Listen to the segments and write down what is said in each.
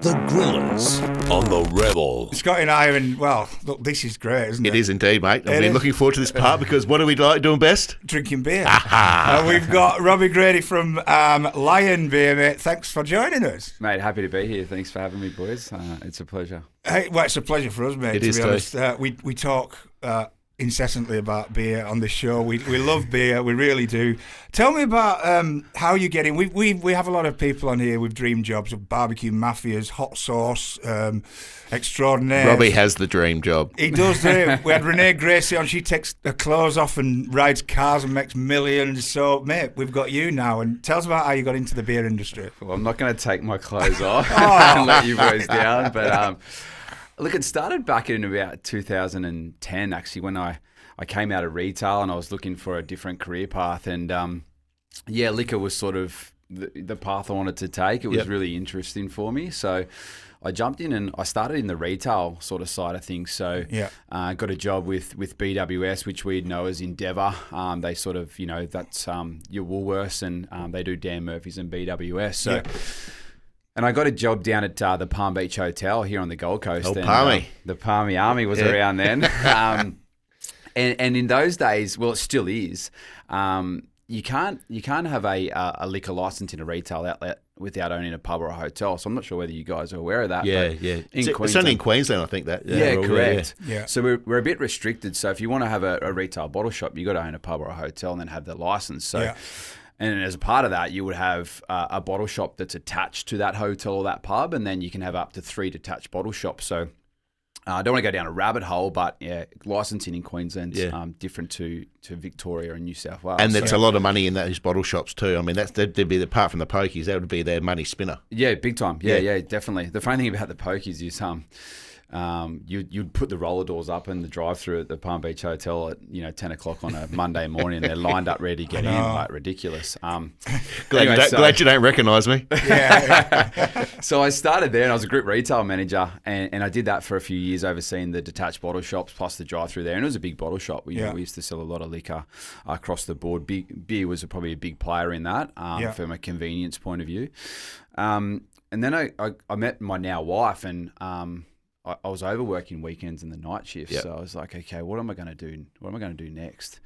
The Grillers on the Rebel. Scotty and I are in, well, look, this is great, isn't it? It is indeed, mate. I've been looking forward to this part because what do we like doing best? Drinking beer. We've got Robbie Grady from Lion Beer, mate. Thanks for joining us. Mate, happy to be here. Thanks for having me, boys. It's a pleasure. Hey, well, it's a pleasure for us, mate, It to is be honest. We talk incessantly about beer on this show. We love beer, we really do. Tell me about how you get in. We have a lot of people on here with dream jobs of barbecue mafias, hot sauce extraordinaire. Robbie has the dream job. He does, do. We had Renee Gracie on. She takes her clothes off and rides cars and makes millions. So, mate, we've got you now. And tell us about how you got into the beer industry. Well, I'm not going to take my clothes off and let you boys down. But look, it started back in about 2010, actually, when I came out of retail and I was looking for a different career path. And, liquor was sort of the path I wanted to take. It was really interesting for me. So I jumped in and I started in the retail sort of side of things. So got a job with BWS, which we know as Endeavour. They sort of, that's your Woolworths, and they do Dan Murphy's and BWS. So. And I got a job down at the Palm Beach Hotel here on the Gold Coast. Oh, and, Palmy. The Palmy Army was around then. And in those days, well, it still is, you can't have a liquor license in a retail outlet without owning a pub or a hotel. So I'm not sure whether you guys are aware of that. It's only in Queensland, I think that. Yeah, correct. Yeah. So we're a bit restricted. So if you want to have a retail bottle shop, you got to own a pub or a hotel and then have the license. So. And as a part of that, you would have a bottle shop that's attached to that hotel or that pub, and then you can have up to 3 detached bottle shops. So I don't want to go down a rabbit hole, but licensing in Queensland's different to Victoria and New South Wales. And there's a lot of money in those bottle shops too. I mean, that'd be apart from the pokies, that would be their money spinner. Yeah, big time. Yeah, definitely. The funny thing about the pokies is you'd put the roller doors up in the drive-through at the Palm Beach Hotel at 10 o'clock on a Monday morning, and they're lined up ready to get in, like ridiculous. Glad you don't recognise me. So I started there, and I was a group retail manager, and I did that for a few years, overseeing the detached bottle shops plus the drive-through there, and it was a big bottle shop. We used to sell a lot of liquor across the board. Beer was probably a big player in that from a convenience point of view. And then I met my now wife, and I was overworking weekends and the night shifts, so I was like, okay, what am I going to do? What am I going to do next?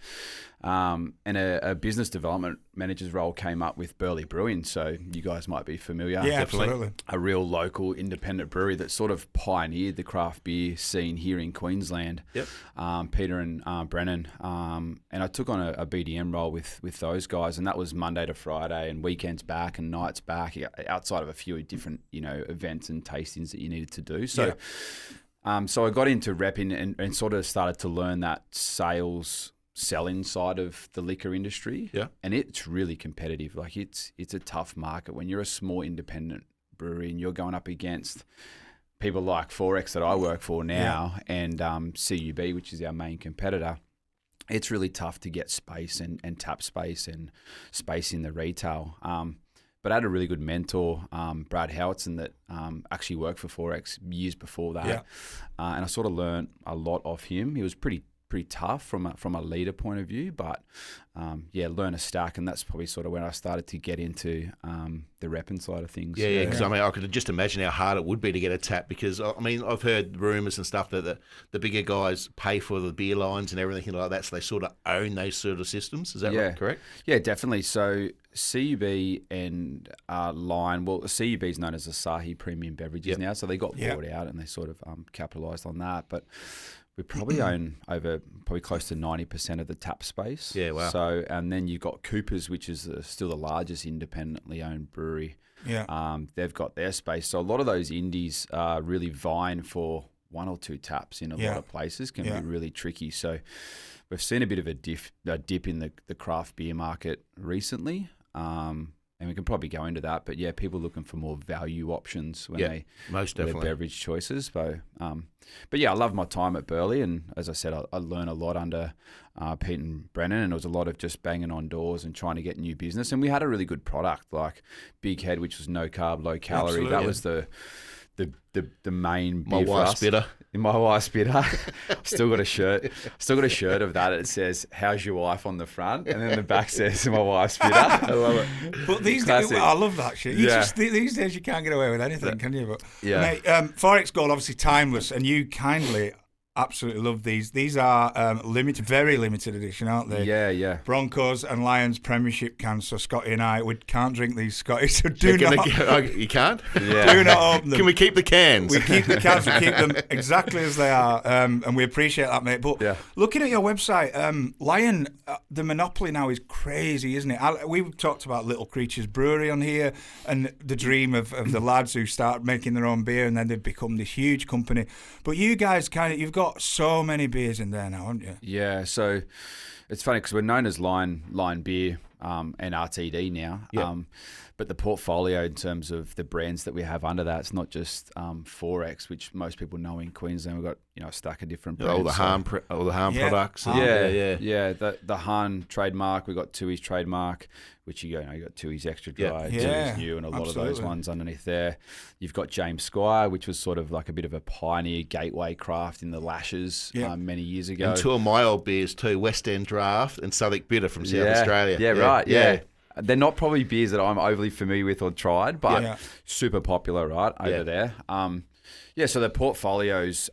And a business development manager's role came up with Burley Brewing, so you guys might be familiar. Yeah, absolutely. A real local independent brewery that sort of pioneered the craft beer scene here in Queensland. Peter and Brennan, and I took on a BDM role with those guys, and that was Monday to Friday and weekends back and nights back, outside of a few different events and tastings that you needed to do. So. So I got into repping and sort of started to learn that selling side of the liquor industry. And it's really competitive. Like it's a tough market when you're a small independent brewery and you're going up against people like 4X that I work for now and CUB, which is our main competitor. It's really tough to get space and tap space and space in the retail. But I had a really good mentor, Brad Howitson, that actually worked for 4X years before that. And I sort of learned a lot off him. He was pretty tough from a leader point of view, but learn a stack, and that's probably sort of when I started to get into the repping side of things. Because I mean, I could just imagine how hard it would be to get a tap, because I mean, I've heard rumours and stuff that the bigger guys pay for the beer lines and everything like that, so they sort of own those sort of systems. Is that right? Correct? Yeah, definitely. So CUB and Lion, well, CUB is known as Asahi Premium Beverages now, so they got bought out and they sort of capitalised on that, but we probably own probably close to 90% of the tap space. Yeah, wow. So, and then you've got Cooper's, which is still the largest independently owned brewery. They've got their space. So a lot of those indies are really vying for 1 or 2 taps in a lot of places. Can be really tricky. So we've seen a bit of a dip in the craft beer market recently. And we can probably go into that, but people looking for more value options when they most their definitely beverage choices. But I love my time at Burley, and as I said, I learned a lot under Pete and Brennan, and it was a lot of just banging on doors and trying to get new business. And we had a really good product, like Big Head, which was no carb, low calorie. That was the the main My beer for wife's us. bitter. My wife's bitter. Still got a shirt. Still got a shirt of that. It says, "How's your wife?" on the front, and then the back says, "My wife's bitter." I love it. But these days, Classic. I love that shit. You Yeah. just, these days you can't get away with anything, can you? But Yeah. mate, 4X Gold, obviously timeless, and you kindly absolutely love these. These are limited, very limited edition, aren't they? Yeah. Broncos and Lions Premiership cans. So Scotty and I, we can't drink these, Scotty. So do not, You can't? Yeah. do not open them. Can we keep the cans? We keep the cans, we keep them exactly as they are, and we appreciate that, mate. But Yeah. looking at your website, Lion, the monopoly now is crazy, isn't it? We've talked about Little Creatures Brewery on here, and the dream of the lads who start making their own beer, and then they've become this huge company. But you guys you've got so many beers in there now, haven't you? Yeah, so it's funny because we're known as Lion Beer and RTD now. Yep. But the portfolio in terms of the brands that we have under that, it's not just 4X, which most people know in Queensland. We've got a stack of different brands. all the harm Yeah. products. Yeah. The Han trademark, we got Tui's trademark, which you got Tui's Extra Dry, Yeah. Tui's New, and a lot of Absolutely. those ones underneath there. You've got James Squire, which was sort of like a bit of a pioneer gateway craft in the Lashes Yeah. many years ago. And two of my old beers too, West End Draft and Southwick Bitter from South Australia. Yeah, right. Yeah. They're not probably beers that I'm overly familiar with or tried, but Yeah. super popular, right, over there. So the portfolio's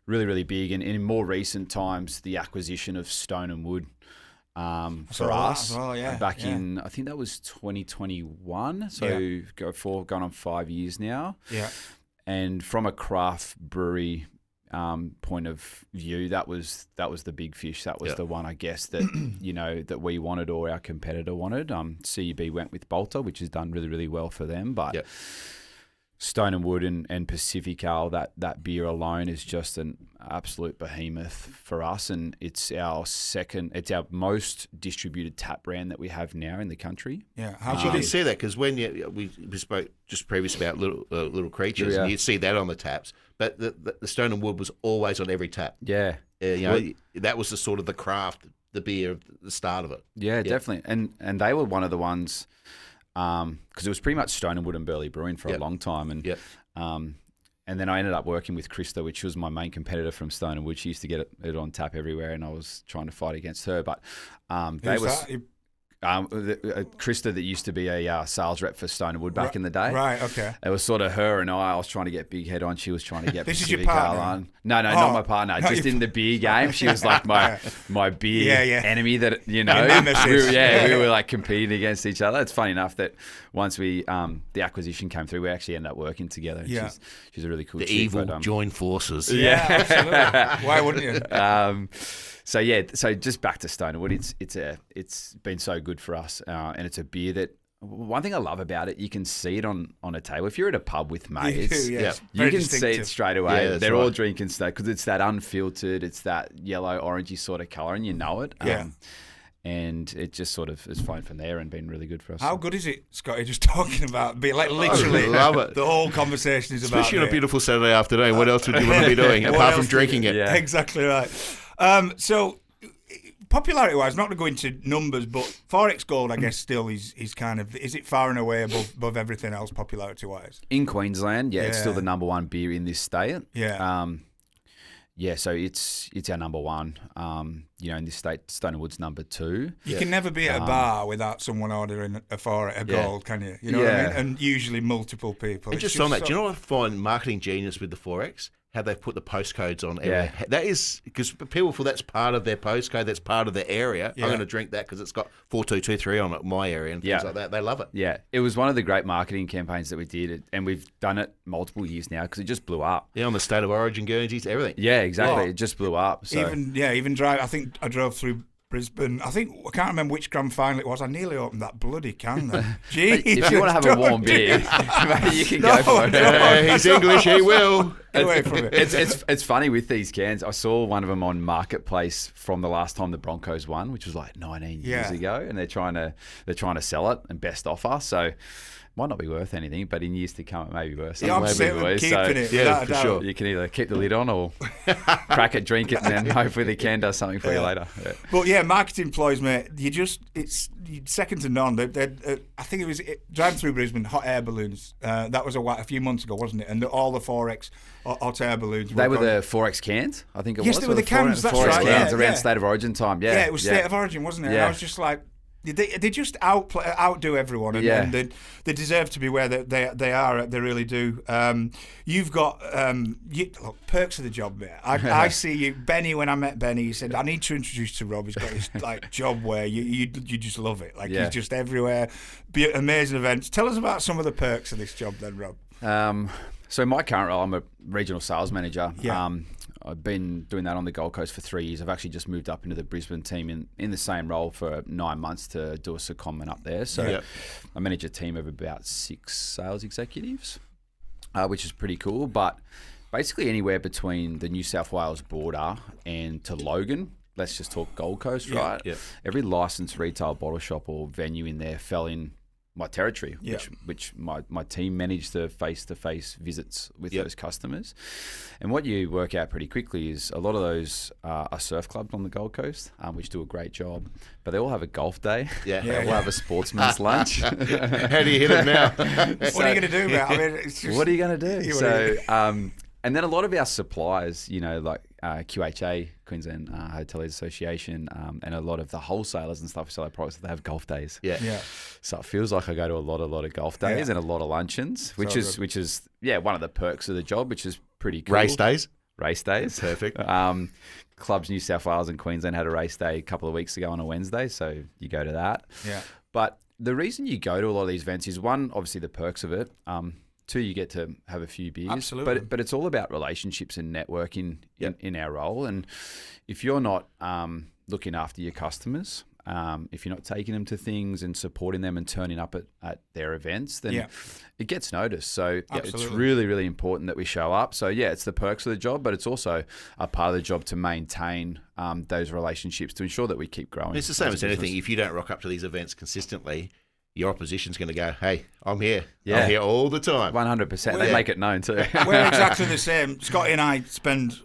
really, really big. And in more recent times, the acquisition of Stone and Wood for that us as well, yeah, back yeah. in, I think that was 2021. So going on 5 years now. Yeah. And from a craft brewery point of view, that was the big fish. That was the one, I guess, that that we wanted or our competitor wanted. CUB went with Bolter, which has done really, really well for them. But Stone and Wood and Pacific Ale, that beer alone is just an absolute behemoth for us, and it's our most distributed tap brand that we have now in the country. Yeah. You can see that because when we spoke just previously about little creatures, and you'd see that on the taps, but the Stone and Wood was always on every tap. Yeah, that was the sort of the craft, the beer, the start of it. Yeah, definitely, and they were one of the ones. Because it was pretty much Stone and Wood and Burley Brewing for a long time, and then I ended up working with Krista, which was my main competitor from Stone and Wood. She used to get it on tap everywhere, and I was trying to fight against her. But Krista, that used to be a sales rep for Stone and Wood back in the day. Right. Okay. It was sort of her and I was trying to get Big Head on. She was trying to get This is your Pacific Ale partner? on. No, not my partner. Just in the beer game, she was like my beer enemy. That Nemesis. we were like competing against each other. It's funny enough that once the acquisition came through, we actually ended up working together. Yeah. She's a really cool. The chick, evil but, join forces. Yeah, absolutely. Why wouldn't you? So just back to Stone and Wood. It's been so good for us, and it's a beer that. One thing I love about it, you can see it on a table. If you're at a pub with mates, you you Very can distinctive. see it straight away. Yeah, that's They're all right. drinking stuff because it's that unfiltered, it's that yellow, orangey sort of colour, and you know it. Yeah. And it just sort of has flown from there and been really good for us. How good is it, Scotty? Just talking about beer, like literally, love it. The whole conversation is about Especially on a beer. beautiful Saturday afternoon. What else would you want to be doing What apart else from drinking it? Yeah. Exactly right. So, popularity-wise, not to go into numbers, but 4X Gold, I guess, still is kind of, is it far and away above everything else popularity-wise? In Queensland, it's Yeah. still the number one beer in this state. Yeah. So it's our number one. In this state, Stone and Wood's number two. You can never be at a bar without someone ordering a Gold, can you? You know what I mean? And usually multiple people. And It's just on that, so- do you know what I find marketing genius with the 4X? How they put the postcodes on. Yeah. That is because people feel that's part of their postcode, that's part of their area. Yeah. I'm going to drink that because it's got 4223 on it, my area, and things like that. They love it. Yeah, it was one of the great marketing campaigns that we did, and we've done it multiple years now because it just blew up. Yeah, on the State of Origin, Guernsey, everything. Yeah, exactly. Wow. It just blew up. So. Even drive. I think I drove through Brisbane. I can't remember which grand final it was. I nearly opened that bloody can. Then. Jeez, if you want to have a don't warm do beer, that. mate, you can go for it. No. He's English, he will. Get away from it. It's funny with these cans. I saw one of them on Marketplace from the last time the Broncos won, which was like 19 years ago, and they're trying to sell it and best offer. So might not be worth anything, but in years to come, it may be worth Yeah, I'm something. sitting boys. keeping So, it. yeah, without a for doubt. sure. you can either keep the lid on or crack it, drink it, and then hopefully the can does something for you later. Yeah. But yeah, marketing ploys, mate. It's second to none. I think it was driving through Brisbane, hot air balloons. That was a few months ago, wasn't it? And all the 4X hot air balloons. They were the 4X cans, I think it was. Yes, they were the cans. That's 4X right. cans Yeah, around yeah. State of Origin time. Yeah, Yeah, it was State of Origin, wasn't it? And Yeah. I was just like, they just outdo everyone, and, Yeah. and they deserve to be where they are. They really do. You've got look, perks of the job, mate. I see you, Benny. When I met Benny, he said, "I need to introduce you to Rob. He's got this like job where you just love it. Like he's just everywhere. Be amazing events. Tell us about some of the perks of this job, then, Rob. So in my current role, I'm a regional sales manager. Yeah. I've been doing that on the Gold Coast for 3 years. I've actually just moved up into the Brisbane team in the same role for 9 months to do a secondment up there. So I manage a team of about 6 sales executives, which is pretty cool. But basically anywhere between the New South Wales border and to Logan, let's just talk Gold Coast, right? Yeah. Every licensed retail bottle shop or venue in there fell in my territory, which my team managed the face-to-face visits with those customers. And what you work out pretty quickly is a lot of those are surf clubs on the Gold Coast, which do a great job, but they all have a golf day. They all have a sportsman's lunch. How do you hit it now? What are you going to do, mate? I mean, it's just, What are you going to do? What So, are you- and then a lot of our suppliers, like QHA, Queensland Hoteliers Association, and a lot of the wholesalers and stuff who sell their products, they have golf days. yeah. So it feels like I go to a lot of golf days and a lot of luncheons, which is one of the perks of the job, which is pretty cool. Race days. Perfect. Clubs New South Wales and Queensland had a race day a couple of weeks ago on a Wednesday, so you go to that. Yeah. But the reason you go to a lot of these events is, one, obviously the perks of it. Two, you get to have a few beers. Absolutely. But it's all about relationships and networking in our role. And if you're not looking after your customers, if you're not taking them to things and supporting them and turning up at their events, then it gets noticed. So it's really, really important that we show up. So it's the perks of the job, but it's also a part of the job to maintain those relationships to ensure that we keep growing. It's the same as a anything. business. If you don't rock up to these events consistently, your opposition's going to go, "Hey, I'm here. Yeah. I'm here all the time." 100%. They make it known too. We're exactly the same. Scotty and I spend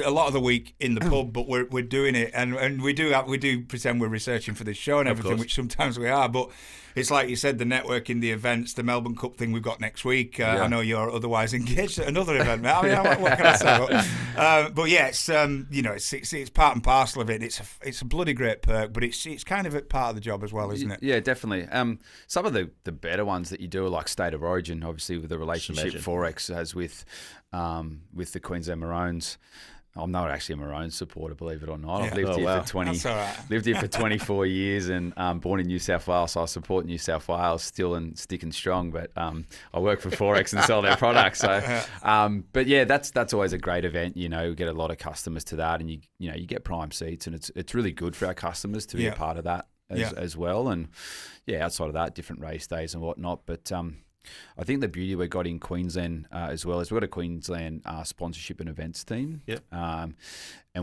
a lot of the week in the pub, but we're doing it, and we do pretend we're researching for this show and everything, which sometimes we are. But it's like you said, the networking, the events, the Melbourne Cup thing we've got next week. I know you're otherwise engaged at another event, mate. I mean, what can I say? But it's part and parcel of it. It's a bloody great perk, but it's kind of a part of the job as well, isn't it? Yeah, definitely. Some of the better ones that you do are like State of Origin, obviously with the relationship Forex has with the Queensland Maroons. I'm not actually a Maroons supporter, believe it or not. I've lived here for That's all right. lived here for 24 years and born in New South Wales, so I support New South Wales still and sticking strong. But I work for Forex and sell their products. So, but yeah, that's always a great event. We get a lot of customers to that, and you get prime seats, and it's really good for our customers to be a part of that as well. And outside of that, different race days and whatnot. But I think the beauty we've got in Queensland as well is we've got a Queensland sponsorship and events team. And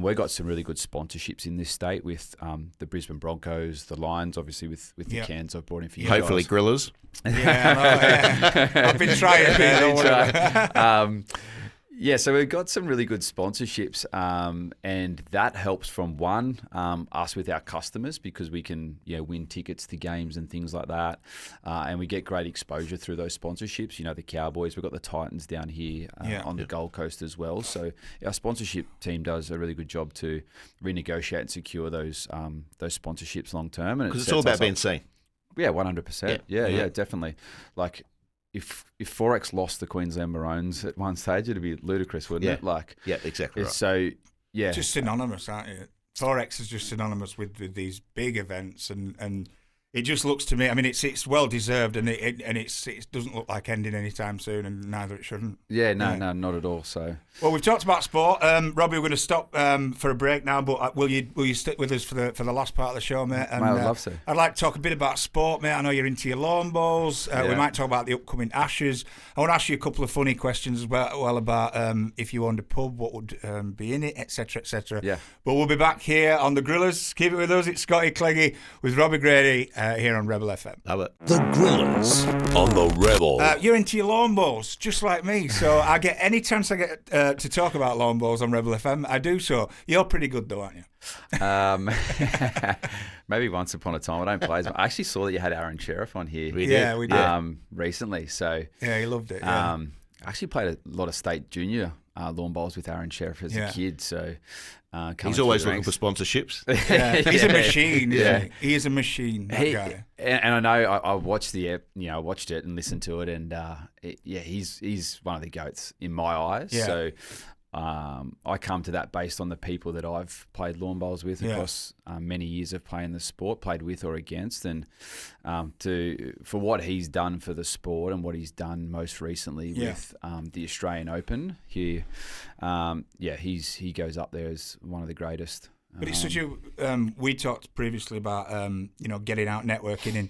we've got some really good sponsorships in this state with the Brisbane Broncos, the Lions, obviously with the cans I've brought in for you Hopefully guys. grillers. I've been trying, man. So we've got some really good sponsorships, and that helps from one, us with our customers because we can win tickets to games and things like that, and we get great exposure through those sponsorships. The Cowboys, we've got the Titans down here on the Gold Coast as well. So our sponsorship team does a really good job to renegotiate and secure those sponsorships long term. Because it's all about being seen. Yeah, 100%. Yeah, definitely. Like, if Forex lost the Queensland Maroons at one stage, it'd be ludicrous, wouldn't it? Like, exactly right. So, just synonymous, aren't you? Forex is just synonymous with these big events, and it just looks to me. I mean, it's well deserved, and it doesn't look like ending anytime soon, and neither it shouldn't. Yeah, no, not at all. So, well, we've talked about sport, Robbie. We're going to stop for a break now, but will you stick with us for the last part of the show, mate? And, I would love to. I'd like to talk a bit about sport, mate. I know you're into your lawn bowls. We might talk about the upcoming Ashes. I want to ask you a couple of funny questions as well about if you owned a pub, what would be in it, etc., etc. Yeah. But we'll be back here on the Grillers. Keep it with us. It's Scotty Cleggy with Robbie Grady. here on Rebel FM. Love it. The Grillers on the Rebel. You're into your lawn bowls, just like me. So I get any chance I get to talk about lawn bowls on Rebel FM, I do so. You're pretty good though, aren't you? Maybe once upon a time. I don't play as much. I actually saw that you had Aaron Sheriff on here. We did. Recently. So yeah, he loved it. Yeah. I actually played a lot of state junior lawn bowls with Aaron Sheriff as a kid. So he's always looking for sponsorships. Yeah, he's a machine. Isn't he? He is a machine. That guy. And I know I watched I watched it and listened to it, and he's one of the goats in my eyes. Yeah. So I come to that based on the people that I've played lawn bowls with across many years of playing the sport, played with or against, and for what he's done for the sport and what he's done most recently with the Australian Open here. He goes up there as one of the greatest. But it's such a. We talked previously about getting out networking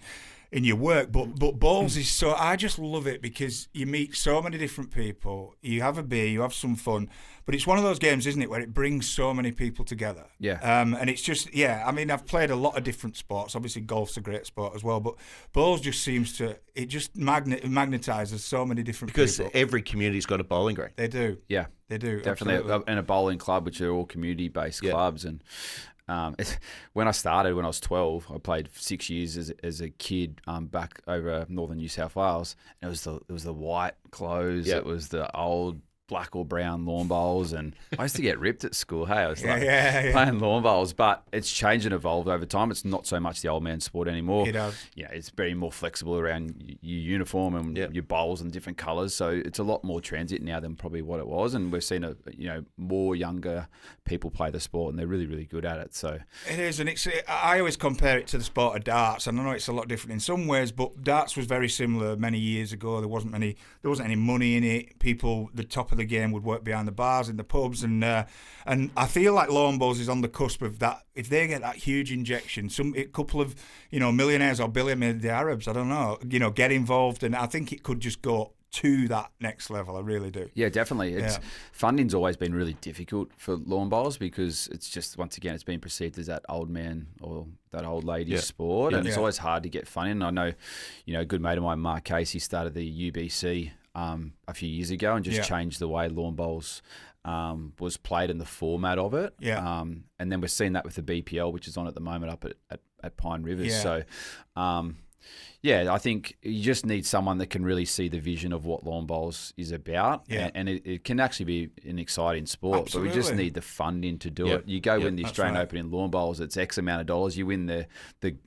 in your work, but bowls is so. I just love it because you meet so many different people. You have a beer, you have some fun, but it's one of those games, isn't it, where it brings so many people together. Yeah. And it's just I mean, I've played a lot of different sports. Obviously, golf's a great sport as well, but bowls just seems to magnetizes so many different people. Because every community's got a bowling green. They do. Yeah. They do. Definitely. Absolutely. And a bowling club, which are all community-based clubs. And when I started, when I was 12, I played 6 years as a kid back over northern New South Wales. And it was the white clothes. It was the old black or brown lawn bowls, and I used to get ripped at school. Hey, I was playing lawn bowls, but it's changed and evolved over time. It's not so much the old man sport anymore. It does. It's very more flexible around your uniform and your bowls and different colours. So it's a lot more transit now than probably what it was, and we've seen more younger people play the sport, and they're really, really good at it. So it is, and I always compare it to the sport of darts, and I know it's a lot different in some ways, but darts was very similar many years ago. There wasn't any money in it. People, the top of the game would work behind the bars in the pubs, and I feel like lawn bowls is on the cusp of that. If they get that huge injection, a couple of millionaires or billionaires, the Arabs, I don't know, get involved, and I think it could just go to that next level. I really do. Yeah, definitely. Funding's always been really difficult for lawn bowls because it's just, once again, it's been perceived as that old man or that old lady sport, and it's always hard to get funding. I know, a good mate of mine, Mark Casey, started the UBC a few years ago and just changed the way lawn bowls was played in the format of it. Yeah. And then we're seeing that with the BPL, which is on at the moment up at Pine Rivers. Yeah. So, I think you just need someone that can really see the vision of what lawn bowls is about. Yeah. And it can actually be an exciting sport. Absolutely. But we just need the funding to do it. You go win the Australian Open in lawn bowls, it's X amount of dollars. You win the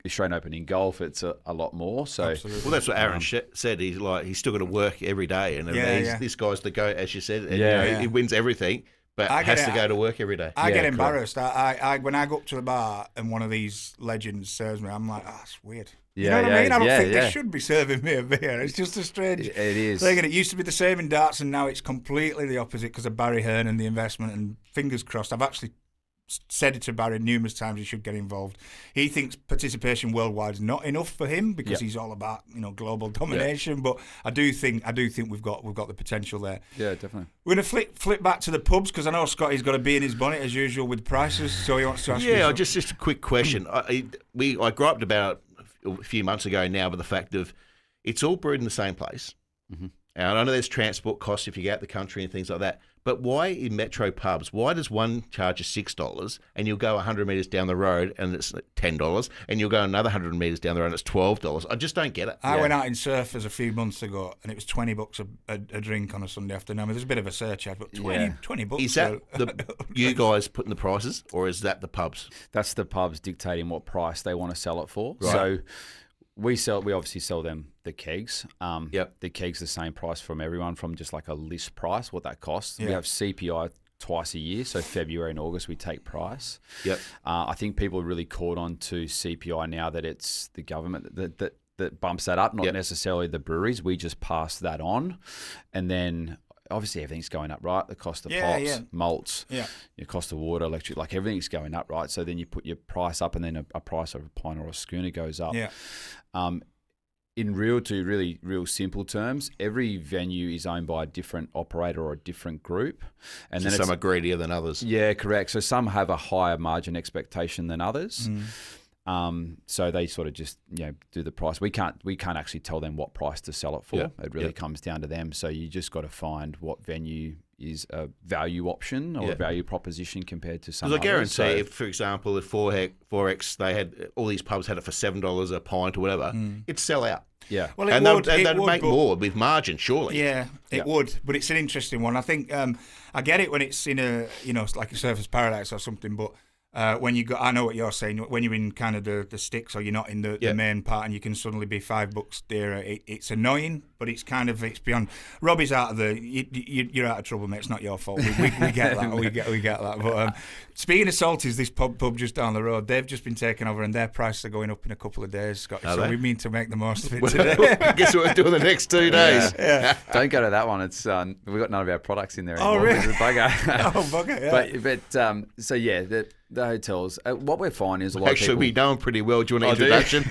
Australian Open in golf, it's a lot more. So, well, that's what Aaron said. He's still got to work every day. And this guy's the goat, as you said. And, he wins everything. But has to go to work every day. I get embarrassed. I when I go up to the bar and one of these legends serves me, I'm like, that's weird. You know what I mean? I don't think they should be serving me a beer. It's just a strange thing. And it used to be the same in darts, and now it's completely the opposite because of Barry Hearn and the investment. And fingers crossed, I've actually said it to Barry numerous times, he should get involved. He thinks participation worldwide is not enough for him because he's all about global domination. But I do think we've got the potential there. Yeah, definitely. We're gonna flip back to the pubs because I know Scotty's got a bee in his bonnet as usual with prices, so he wants to ask you. Yeah, just a quick question. I griped about a few months ago now with the fact of it's all brewed in the same place. Mm-hmm. And I know there's transport costs if you get out the country and things like that. But why in metro pubs, why does one charge us $6 and you'll go 100 metres down the road and it's $10 and you'll go another 100 metres down the road and it's $12? I just don't get it. I went out in Surfers a few months ago and it was $20 a drink on a Sunday afternoon. I mean, there's a bit of a surcharge, but $20. Is that you guys putting the prices, or is that the pubs? That's the pubs dictating what price they want to sell it for. Right. So we obviously sell them the kegs. The kegs the same price from everyone, from just like a list price, what that costs. We have CPI twice a year, so February and August we take price. I think people are really caught on to CPI now that it's the government that bumps that up, not necessarily the breweries. We just pass that on, and then obviously everything's going up, right? The cost of hops, malts, your cost of water, electric, like everything's going up, right? So then you put your price up, and then a price of a pint or a schooner goes up. In real simple terms, every venue is owned by a different operator or a different group. And so then some are greedier than others. Yeah, correct. So some have a higher margin expectation than others. So they sort of just do the price. We can't actually tell them what price to sell it for. Yeah. It really comes down to them. So you just got to find what venue is a value option or a value proposition compared to some. Because I others. guarantee, if, for example, if 4X, they had all these pubs had it for $7 a pint or whatever, it'd sell out. Yeah. Well, And they'd make more with margin, surely. Yeah, it would, but it's an interesting one. I think I get it when it's in a, like a Surfers Paradise or something, but when you go, I know what you're saying. When you're in kind of the sticks, or you're not in the main part, and you can suddenly be $5 dearer. It's annoying, but it's beyond. Robbie's out of you're out of trouble, mate. It's not your fault. We get that. We get that. But speaking of Salties, this pub just down the road, they've just been taken over, and their prices are going up in a couple of days, Scotty. So we mean to make the most of it today. Guess what we're doing the next 2 days? Yeah. Don't go to that one. It's we've got none of our products in there anymore. Oh, really? It's a bugger. Oh, bugger. Yeah. But so yeah, the hotels. What we're finding is a lot of people. Actually, we know them pretty well. Do you want an introduction?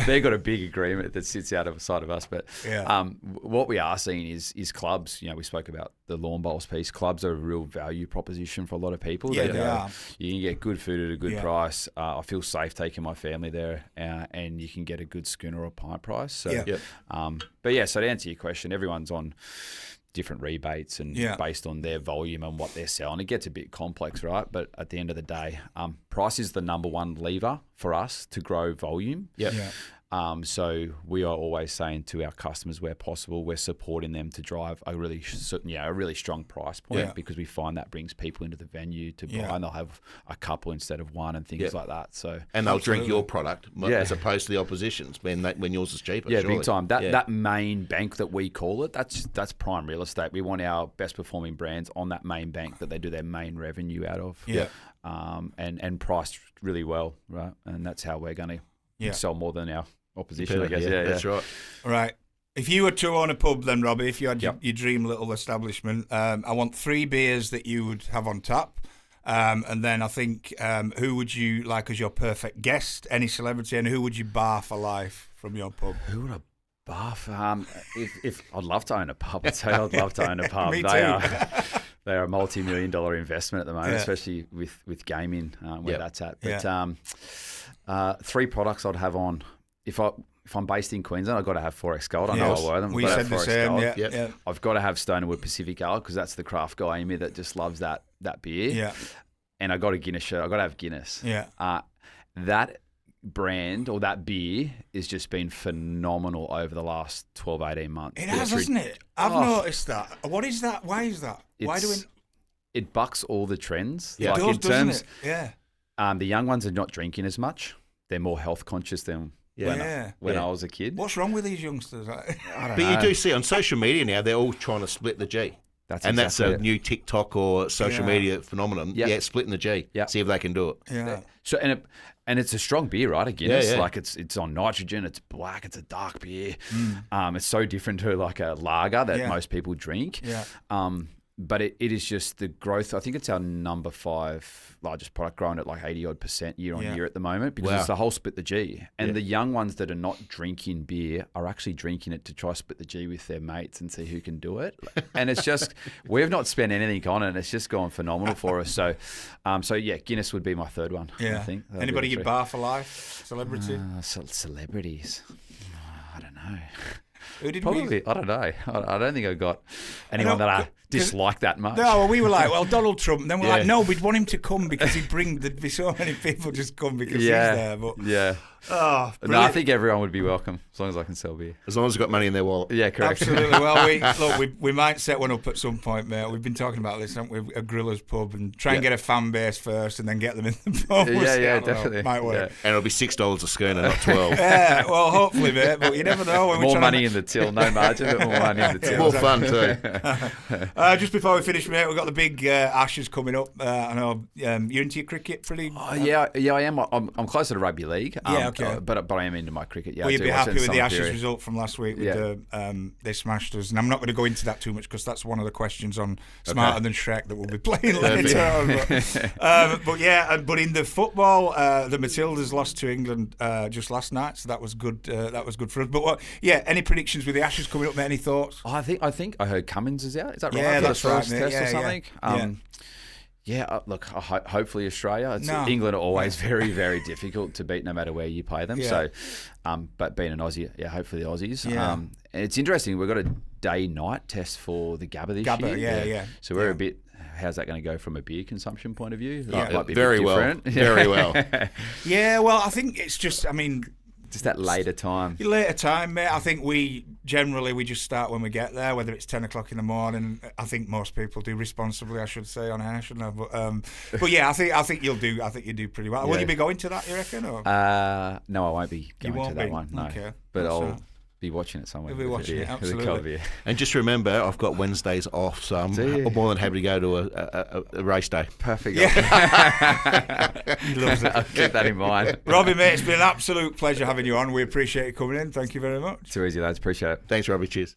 They've got a big agreement that sits outside of us. But what we are seeing is clubs. We spoke about the lawn bowls piece. Clubs are a real value proposition for a lot of people. Yeah, they are. You can get good food at a good price. I feel safe taking my family there, and you can get a good schooner or pint price. So, but yeah. So to answer your question, everyone's on different rebates and based on their volume and what they're selling. It gets a bit complex, right? But at the end of the day, price is the number one lever for us to grow volume. Yeah. So we are always saying to our customers, where possible, we're supporting them to drive a really strong price point because we find that brings people into the venue to buy, and they'll have a couple instead of one and things like that. So and they'll drink your product as opposed to the opposition's when yours is cheaper. Yeah, surely. big time. That main bank that we call it, that's prime real estate. We want our best performing brands on that main bank that they do their main revenue out of. Yeah. And priced really well, right? And that's how we're going to sell more than our opposition, I guess. Yeah, that's right. Right. If you were to own a pub then, Robbie, if you had your dream little establishment, I want 3 beers that you would have on tap. And then I think, who would you like as your perfect guest, any celebrity, and who would you bar for life from your pub? Who would I bar for? If I'd love to own a pub, I'd say I'd love to own a pub. Me too. They are a multi-million-dollar investment at the moment, especially with gaming where that's at. But 3 products I'd have on. If I'm based in Queensland, I've got to have 4X Gold. I know I wear them. We said the same. Yeah. I've got to have Stonewood Pacific Ale because that's the craft guy in me that just loves that beer. Yeah. And I got a Guinness shirt. I've got to have Guinness. Yeah. That brand or that beer has just been phenomenal over the last 12, 18 months. It has, hasn't it? I've noticed that. What is that? Why is that? It bucks all the trends. Yeah. It does, doesn't it? Yeah. The young ones are not drinking as much. They're more health conscious than when I was a kid. What's wrong with these youngsters? But you do see on social media now, they're all trying to split the G. That's a new TikTok or social media phenomenon. Yeah, splitting the G. Yeah. See if they can do it. Yeah. So and it's a strong beer, right? A Guinness, like it's on nitrogen. It's black. It's a dark beer. It's so different to like a lager that most people drink. Yeah. But it is just the growth. I think it's our number 5 largest product, growing at like 80% year on year at the moment because it's the whole split the G. And the young ones that are not drinking beer are actually drinking it to try split the G with their mates and see who can do it. And it's just, we've not spent anything on it. And it's just gone phenomenal for us. So Guinness would be my 3rd one. Yeah. I think. Anybody you bar for life? Celebrity? Celebrities. I don't know. Who did I don't know. I don't think I've got anyone that I dislike that much. No, well, we were like, Donald Trump. And then we're like, no, we'd want him to come because there'd be so many people just come because he's there. But no, I think everyone would be welcome as long as I can sell beer. As long as they've got money in their wallet. Yeah, correct. Absolutely. Well, we might set one up at some point, mate. We've been talking about this, haven't we? A griller's pub and try and get a fan base first and then get them in the pub. Yeah, definitely. Might work. And ittle be $6 a schooner, not 12. Yeah, well, hopefully, mate. But you never know. More money in the till, no margin, but more money in the till. More fun too. Just before we finish, mate, we've got the big Ashes coming up. I know you're into your cricket pretty. Yeah, I am. I'm closer to rugby league. Okay. But I am into my cricket. Yeah, will you be happy with the Ashes result from last week? They smashed us, and I'm not going to go into that too much because that's one of the questions on Smarter Than Shrek that we'll be playing later on. But in the football, the Matildas lost to England just last night, so that was good. That was good for us. But any predictions with the Ashes coming up? Mate, any thoughts? I think I heard Cummins is out. Is that right? Yeah, that's right. Test or something. Yeah, look, hopefully Australia. England are always very, very difficult to beat no matter where you play them. Yeah. So, but being an Aussie, hopefully the Aussies. Yeah. And it's interesting. We've got a day-night test for the Gabba this year. Yeah. So we're a bit. How's that going to go from a beer consumption point of view? Yeah. Might be a Very bit well. different. Very well. Yeah, well, I think it's just, I mean, Just that later time. later time, mate. I think we just start when we get there, whether it's 10 o'clock in the morning. I think most people do responsibly, I should say, on air, shouldn't I? But yeah, I think you do pretty well. Will you be going to that, you reckon? Or? No, I won't be going won't to that be? one. No, Okay. but That's I'll be watching it somewhere. You'll be watching it, with a absolutely. cold beer. And just remember, I've got Wednesdays off, so I'm Do you? more than happy to go to a race day. Perfect. He loves it. I'll keep that in mind. Robbie, mate, it's been an absolute pleasure having you on. We appreciate you coming in. Thank you very much. Too easy, lads. Appreciate it. Thanks, Robbie. Cheers.